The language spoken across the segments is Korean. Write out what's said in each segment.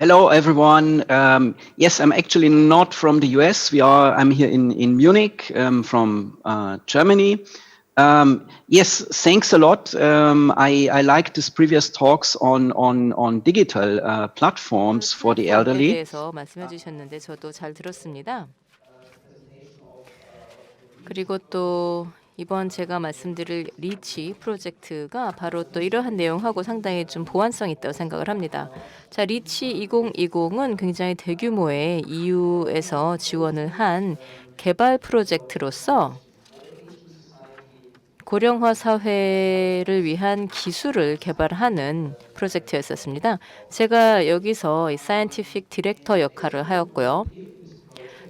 Hello, everyone. Yes, I'm actually not from the US. I'm here in Munich, from Germany. Yes, thanks a lot. I like this previous talks on digital platforms for the 플랫폼에 elderly. 대해서 말씀해 주셨는데 저도 잘 들었습니다. 그리고 또 이번 제가 말씀드릴 리치 프로젝트가 바로 또 이러한 내용하고 상당히 좀 보완성이 있다고 생각을 합니다. 자, 리치 2020은 굉장히 대규모의 EU에서 지원을 한 개발 프로젝트로서 고령화 사회를 위한 기술을 개발하는 프로젝트였었습니다. 제가 여기서 이 사이언티픽 디렉터 역할을 하였고요.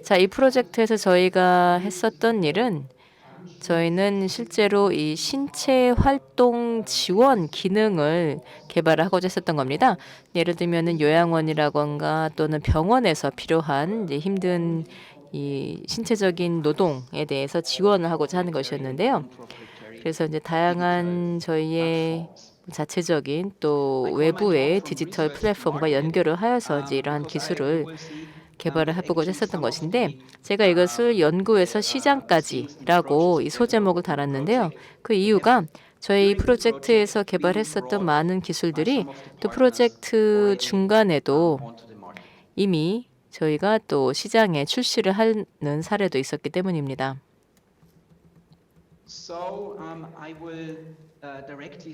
자, 이 프로젝트에서 저희가 했었던 일은 저희는 실제로 이 신체 활동 지원 기능을 개발하고자 했었던 겁니다. 예를 들면은 요양원이라던가 또는 병원에서 필요한 이제 힘든 이 신체적인 노동에 대해서 지원을 하고자 하는 것이었는데요. 그래서 이제 다양한 저희의 자체적인 또 외부의 디지털 플랫폼과 연결을 하여서 이제 이러한 기술을 개발을 해보고자 했었던 것인데 제가 이것을 연구에서 시장까지라고 이 소제목을 달았는데요. 그 이유가 저희 프로젝트에서 개발했었던 많은 기술들이 또 프로젝트 중간에도 이미 저희가 또 시장에 출시를 하는 사례도 있었기 때문입니다.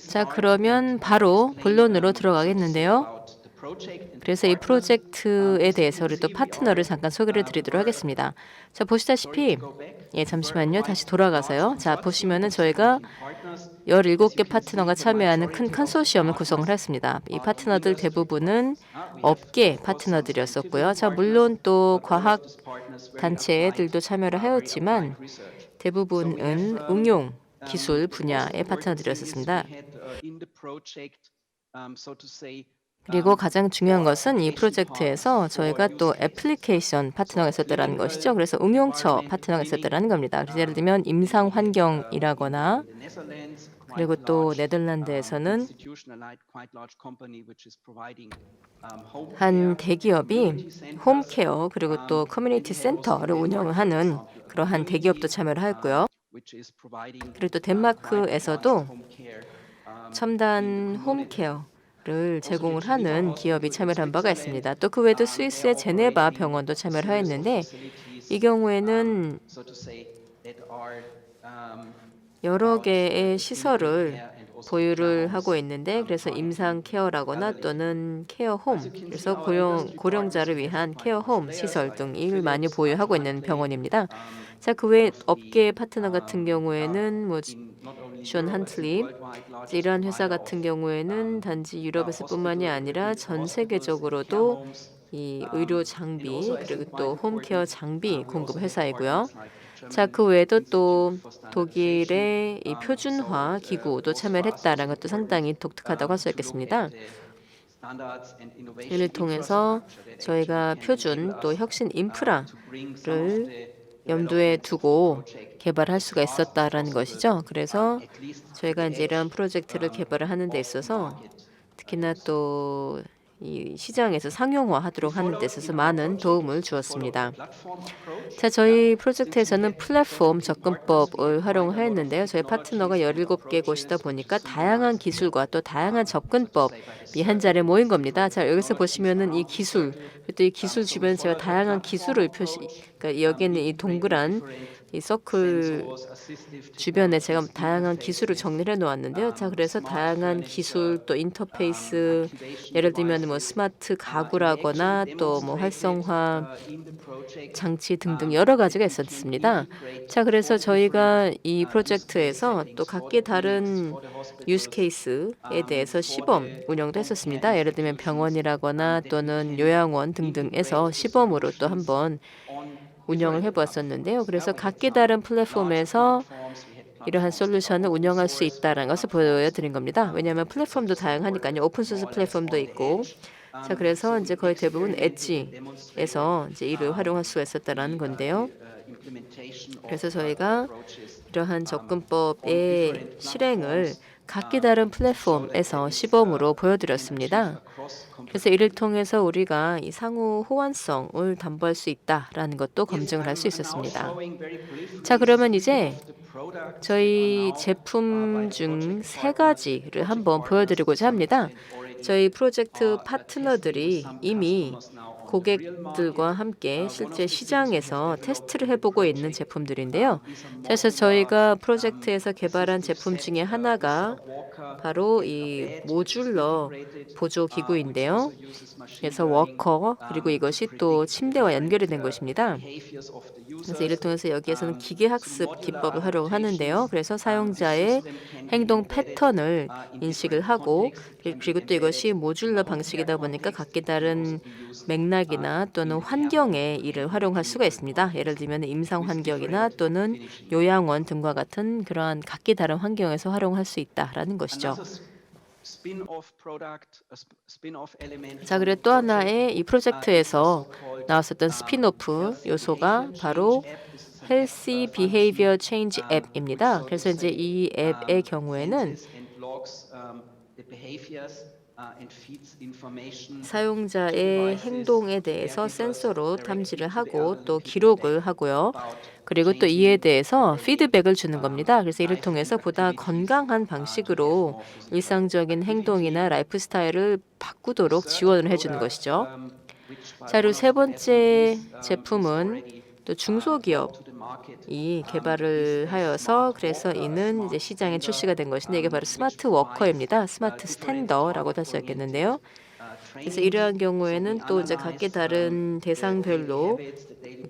자, 그러면 바로 본론으로 들어가겠는데요. 그래서 이 프로젝트에 대해서 우리 또 파트너를 잠깐 소개를 드리도록 하겠습니다. 자, 보시다시피 잠시만요. 다시 돌아가서요. 자, 보시면은 저희가 17개 파트너가 참여하는 큰 컨소시엄을 구성을 했습니다. 이 파트너들 대부분은 업계 파트너들이었었고요. 자, 물론 또 과학 단체들도 참여를 하였지만 대부분은 응용 기술 분야의 파트너들이었습니다. 그리고 가장 중요한 것은 이 프로젝트에서 저희가 또 애플리케이션 파트너가 있었다라는 것이죠. 그래서 응용처 파트너가 있었다라는 겁니다. 그래서 예를 들면 임상 환경이라거나 그리고 또 네덜란드에서는 한 대기업이 홈케어 그리고 또 커뮤니티 센터를 운영하는 그러한 대기업도 참여를 하였고요. 그리고 또 덴마크에서도 첨단 홈케어를 제공을 하는 기업이 참여를 한 바가 있습니다. 또 그 외에도 스위스의 제네바 병원도 참여를 하였는데 이 경우에는 여러 개의 시설을 보유를 하고 있는데 그래서 임상 케어라거나 또는 케어홈 그래서 고령자를 위한 케어홈 시설 등을 많이 보유하고 있는 병원입니다. 자, 그 외 업계 파트너 같은 경우에는 숀 한틀리 이러한 회사 같은 경우에는 단지 유럽에서뿐만이 아니라 전 세계적으로도 이 의료 장비 그리고 또 홈케어 장비 공급 회사이고요. 자, 그 외에도 또 독일의 이 표준화 기구도 참여를 했다라는 것도 상당히 독특하다고 할 수 있겠습니다. 이를 통해서 저희가 표준 또 혁신 인프라를 염두에 두고 개발할 수가 있었다라는 것이죠. 그래서 저희가 이제 이런 프로젝트를 개발을 하는 데 있어서 특히나 또 이 시장에서 상용화하도록 하는 데 있어서 많은 도움을 주었습니다. 자, 저희 프로젝트에서는 플랫폼 접근법을 활용하였는데요. 저희 파트너가 17개 곳이다 보니까 다양한 기술과 또 다양한 접근법이 한 자리에 모인 겁니다. 자, 여기서 보시면은 이 기술, 또 이 기술 주변에 제가 다양한 기술을 그러니까 여기는 이 동그란 이 서클 주변에 제가 다양한 기술을 정리를 해 놓았는데요. 자, 그래서 다양한 기술 또 인터페이스 예를 들면 뭐 스마트 가구라거나 또 뭐 활성화 장치 등등 여러 가지가 있었습니다. 자, 그래서 저희가 이 프로젝트에서 또 각기 다른 유스 케이스에 대해서 시범 운영도 했었습니다. 예를 들면 병원이라거나 또는 요양원 등등에서 시범으로 또 한번 운영을 해보았었는데요. 그래서 각기 다른 플랫폼에서 이러한 솔루션을 운영할 수 있다는 것을 보여드린 겁니다. 왜냐하면 플랫폼도 다양하니까요. 오픈소스 플랫폼도 있고. 자, 그래서 이제 거의 대부분 엣지에서 이제 이를 활용할 수가 있었다라는 건데요. 그래서 저희가 이러한 접근법의 실행을 각기 다른 플랫폼에서 시범으로 보여드렸습니다. 그래서 이를 통해서 우리가 이 상호 호환성을 담보할 수 있다라는 것도 검증을 할 수 있었습니다. 자, 그러면 이제 저희 제품 중 3가지를 한번 보여드리고자 합니다. 저희 프로젝트 파트너들이 이미 고객들과 함께 실제 시장에서 테스트를 해보고 있는 제품들인데요. 그래서 저희가 프로젝트에서 개발한 제품 중에 하나가 바로 이 모듈러 보조 기구인데요. 그래서 워커, 그리고 이것이 또 침대와 연결이 된 것입니다. 그래서 이를 통해서 여기에서는 기계학습 기법을 활용하는데요. 그래서 사용자의 행동 패턴을 인식을 하고, 그리고 또 이것이 모듈러 방식이다 보니까 각기 다른 맥락이나 또는 환경의 일을 활용할 수가 있습니다. 예를 들면 임상 환경이나 또는 요양원 등과 같은 그러한 각기 다른 환경에서 활용할 수 있다라는 것이죠. 자, 그리고 또 하나의 이 프로젝트에서 나왔었던 스핀오프 요소가 바로 Healthy Behavior Change 앱입니다. 그래서 이제 이 앱의 경우에는 사용자의 행동에 대해서 센서로 탐지를 하고 또 기록을 하고요. 그리고 또 이에 대해서 피드백을 주는 겁니다. 그래서 이를 통해서 보다 건강한 방식으로 일상적인 행동이나 라이프 스타일을 바꾸도록 지원을 해주는 것이죠. 자, 그리고 3번째 제품은 또 중소기업이 개발을 하여서 그래서 이는 이제 시장에 출시가 된 것인데 이게 바로 스마트 워커입니다. 스마트 스탠더라고도 할 수 있겠는데요. 그래서 이러한 경우에는 또 이제 각기 다른 대상별로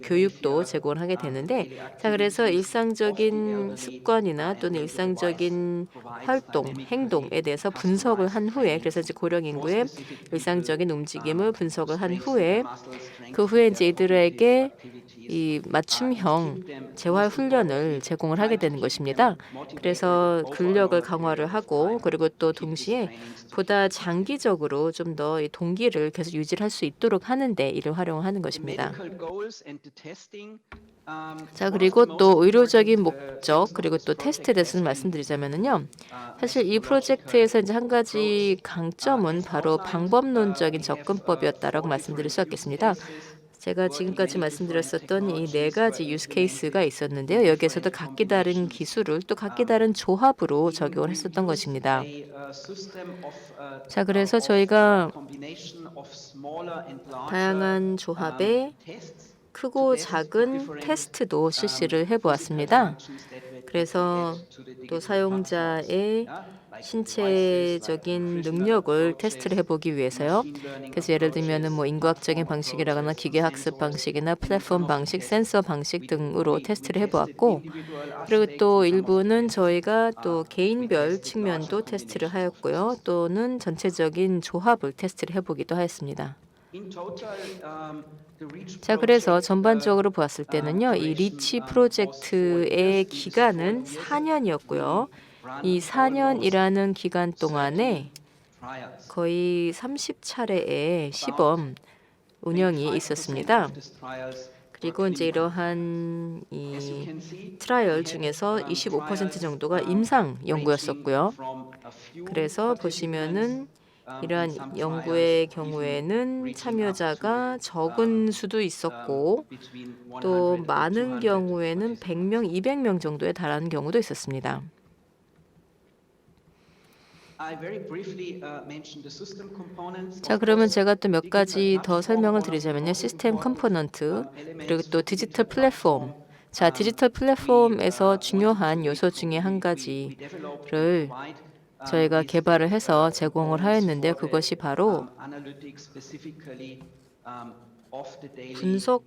교육도 제공을 하게 되는데, 자, 그래서 일상적인 습관이나 또는 일상적인 활동, 행동에 대해서 분석을 한 후에, 그래서 이제 고령 인구의 일상적인 움직임을 분석을 한 후에, 그 후에 이제 이들에게 이 맞춤형 재활 훈련을 제공을 하게 되는 것입니다. 그래서 근력을 강화를 하고, 그리고 또 동시에 보다 장기적으로 좀 더 이 동기를 계속 유지할 수 있도록 하는데 이를 활용하는 것입니다. 자, 그리고 또 의료적인 목적, 그리고 또 테스트에 대해서 말씀드리자면요. 사실 이 프로젝트에서 이제 한 가지 강점은 바로 방법론적인 접근법이었다라고 말씀드릴 수 있겠습니다. 제가 지금까지 말씀드렸었던 이 4가지 유스 케이스가 있었는데요. 여기에서도 각기 다른 기술을 또 각기 다른 조합으로 적용을 했었던 것입니다. 자, 그래서 저희가 다양한 조합의 크고 작은 테스트도 실시를 해보았습니다. 그래서 또 사용자의 신체적인 능력을 테스트를 해보기 위해서요. 그래서 예를 들면은 뭐 인과학적인 방식이라거나 기계학습 방식이나 플랫폼 방식, 센서 방식 등으로 테스트를 해보았고, 그리고 또 일부는 저희가 또 개인별 측면도 테스트를 하였고요. 또는 전체적인 조합을 테스트를 해보기도 하였습니다. 자, 그래서 전반적으로 보았을 때는요, 이 리치 프로젝트의 기간은 4년이었고요. 이 4년이라는 기간 동안에 거의 30차례의 시범 운영이 있었습니다. 그리고 이제 이러한 이 트라이얼 중에서 25% 정도가 임상 연구였었고요. 그래서 보시면은 이러한 연구의 경우에는 참여자가 적은 수도 있었고 또 많은 경우에는 100명, 200명 정도에 달하는 경우도 있었습니다. 자, 그러면 제가 또 몇 가지 더 설명을 드리자면요. 시스템 컴포넌트, 그리고 또 디지털 플랫폼. 자, 디지털 플랫폼에서 중요한 요소 중에 한 가지를 저희가 개발을 해서 제공을 하였는데요. 그것이 바로 분석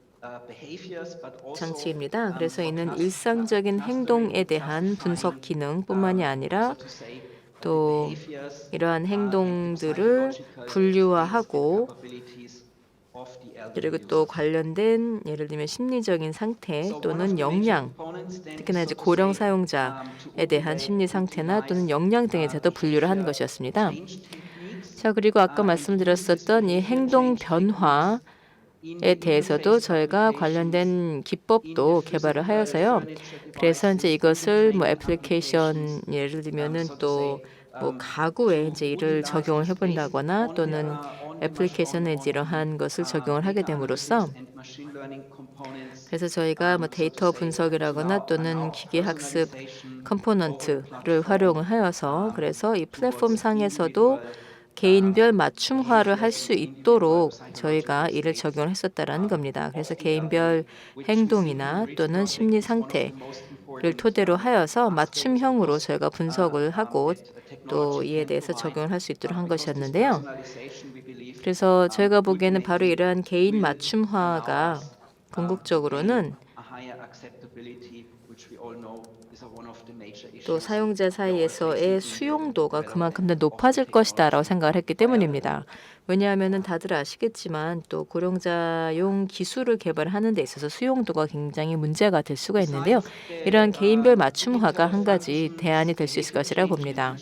장치입니다. 그래서 이는 일상적인 행동에 대한 분석 기능뿐만이 아니라 또 이러한 행동들을 분류화하고 그리고 또 관련된 예를 들면 심리적인 상태 또는 역량, 특히나 이제 고령 사용자에 대한 심리 상태나 또는 역량 등에 대해서 분류를 하는 것이었습니다. 자, 그리고 아까 말씀드렸었던 이 행동 변화 에 대해서도 저희가 관련된 기법도 개발을 하여서요. 그래서 이제 이것을 뭐 애플리케이션 예를 들면은 또 뭐 가구에 이제 이를 적용을 해 본다거나 또는 애플리케이션에 이제 이러한 것을 적용을 하게 됨으로써 그래서 저희가 뭐 데이터 분석이라거나 또는 기계 학습 컴포넌트를 활용을 하여서 그래서 이 플랫폼 상에서도 개인별 맞춤화를 할 수 있도록 저희가 이를 적용을 했었다라는 겁니다. 그래서 개인별 행동이나 또는 심리 상태를 토대로 하여서 맞춤형으로 저희가 분석을 하고 또 이에 대해서 적용을 할 수 있도록 한 것이었는데요. 그래서 저희가 보기에는 바로 이러한 개인 맞춤화가 궁극적으로는 또 사용자 사이에서의 수용도가 그만큼 더 높아질 것이다라고 생각을 했기 때문입니다. 왜냐하면은 다들 아시겠지만 또 고령자용 기술을 개발하는 데 있어서 수용도가 굉장히 문제가 될 수가 있는데요. 이러한 개인별 맞춤화가 한 가지 대안이 될 수 있을 것이라 봅니다.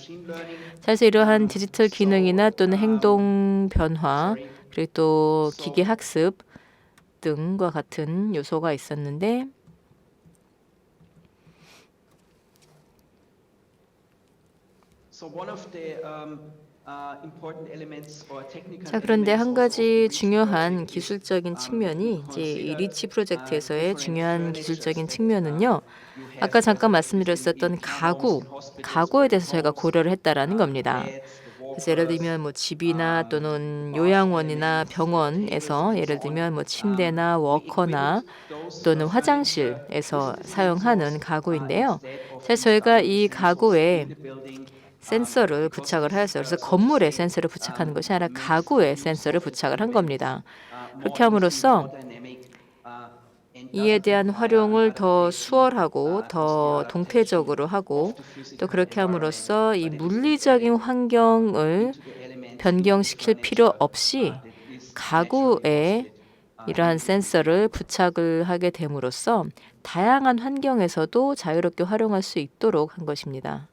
사실 이러한 디지털 기능이나 또는 행동 변화 그리고 또 기계 학습 등과 같은 요소가 있었는데 자, 그런데 한 가지 중요한 기술적인 측면이 이제 이 리치 프로젝트에서의 중요한 기술적인 측면은요. 아까 잠깐 말씀드렸었던 가구에 대해서 저희가 고려를 했다라는 겁니다. 그래서 예를 들면 뭐 집이나 또는 요양원이나 병원에서 예를 들면 뭐 침대나 워커나 또는 화장실에서 사용하는 가구인데요. 사실 저희가 이 가구에 센서를 부착을 하였어요. 그래서 건물에 센서를 부착하는 것이 아니라 가구에 센서를 부착을 한 겁니다. 그렇게 함으로써 이에 대한 활용을 더 수월하고 더 동태적으로 하고 또 그렇게 함으로써 이 물리적인 환경을 변경시킬 필요 없이 가구에 이러한 센서를 부착을 하게 됨으로써 다양한 환경에서도 자유롭게 활용할 수 있도록 한 것입니다.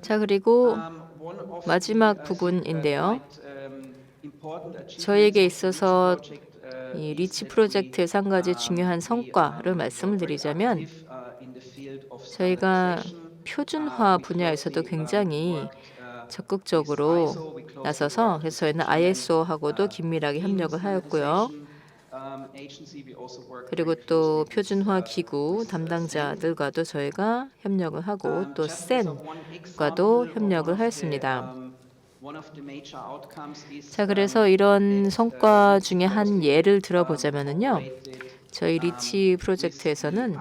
자, 그리고 마지막 부분인데요. 저희에게 있어서 이 리치 프로젝트에서 한 가지 중요한 성과를 말씀을 드리자면 저희가 표준화 분야에서도 굉장히 적극적으로 나서서 그래서 저희는 ISO하고도 긴밀하게 협력을 하였고요. 그리고 또 표준화 기구 담당자들과도 저희가 협력을 하고 또 센과도 협력을 하였습니다. 자, 그래서 이런 성과 중에 한 예를 들어보자면은요. 저희 리치 프로젝트에서는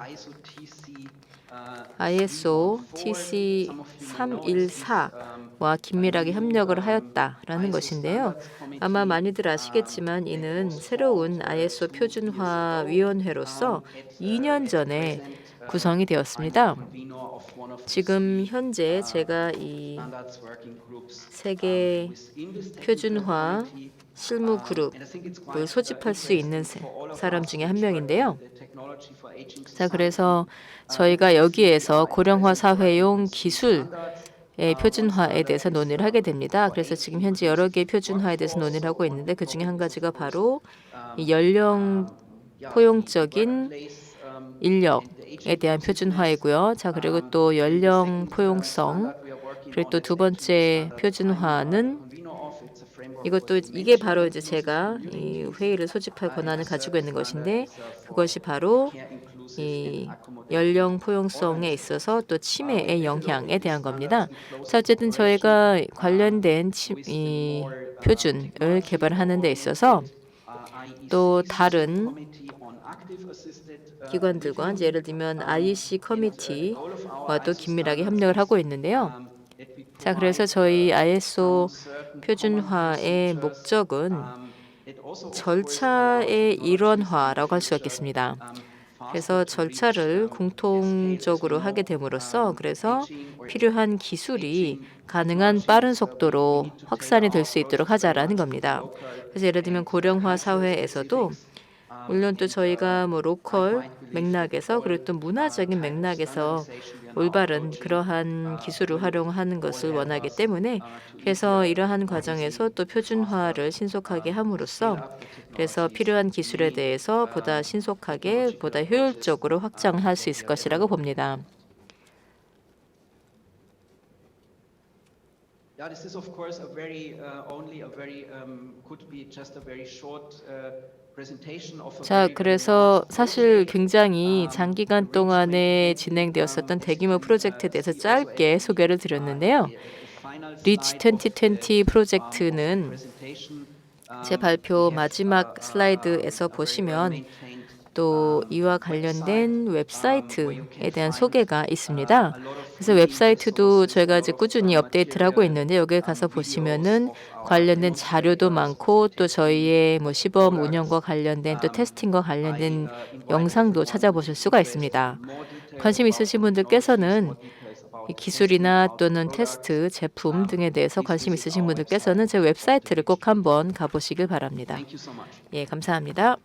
ISO TC 314와 긴밀하게 협력을 하였다라는 것인데요. 아마 많이들 아시겠지만 이는 새로운 ISO 표준화 위원회로서 2년 전에 구성이 되었습니다. 지금 현재 제가 이 세계 표준화 실무 그룹을 소집할 수 있는 사람 중에 한 명인데요. 자, 그래서 저희가 여기에서 고령화 사회용 기술의 표준화에 대해서 논의를 하게 됩니다. 그래서 지금 현재 여러 개의 표준화에 대해서 논의를 하고 있는데 그중에 한 가지가 바로 이 연령 포용적인 인력에 대한 표준화이고요. 자, 그리고 또 연령 포용성 그리고 또 두 번째 표준화는 이게 바로 이제 제가 이 회의를 소집할 권한을 가지고 있는 것인데 그것이 바로 이 연령 포용성에 있어서 또 치매의 영향에 대한 겁니다. 자, 어쨌든 저희가 관련된 이 표준을 개발하는 데 있어서 또 다른 기관들과 이제 예를 들면 IEC 커미티와도 긴밀하게 협력을 하고 있는데요. 자, 그래서 저희 ISO 표준화의 목적은 절차의 일원화라고 할 수가 있겠습니다. 그래서 절차를 공통적으로 하게 됨으로써 그래서 필요한 기술이 가능한 빠른 속도로 확산이 될 수 있도록 하자라는 겁니다. 그래서 예를 들면 고령화 사회에서도 물론 또 저희가 뭐 로컬 맥락에서 그리고 또 문화적인 맥락에서 올바른 그러한 기술을 활용하는 것을 원하기 때문에 그래서 이러한 과정에서 또 표준화를 신속하게 함으로써 그래서 필요한 기술에 대해서 보다 신속하게 보다 효율적으로 확장할 수 있을 것이라고 봅니다. Yeah, this is of course a very only a very could be just a very short presentation of a 자, very very 그래서 large 사실 project. 굉장히 장기간 동안에 진행되었었던 대규모 프로젝트에 대해서 짧게 소개를 드렸는데요. 리치 2020 프로젝트는 제 발표 마지막 슬라이드에서 보시면 또 이와 관련된 웹사이트에 대한 소개가 있습니다. 그래서 웹사이트도 저희가 이제 꾸준히 업데이트를 하고 있는데 여기에 가서 보시면은 관련된 자료도 많고 또 저희의 뭐 시범 운영과 관련된 또 테스팅과 관련된 영상도 찾아보실 수가 있습니다. 관심 있으신 분들께서는 이 기술이나 또는 테스트, 제품 등에 대해서 관심 있으신 분들께서는 제 웹사이트를 꼭 한번 가보시길 바랍니다. Thank you so much. 예, 감사합니다.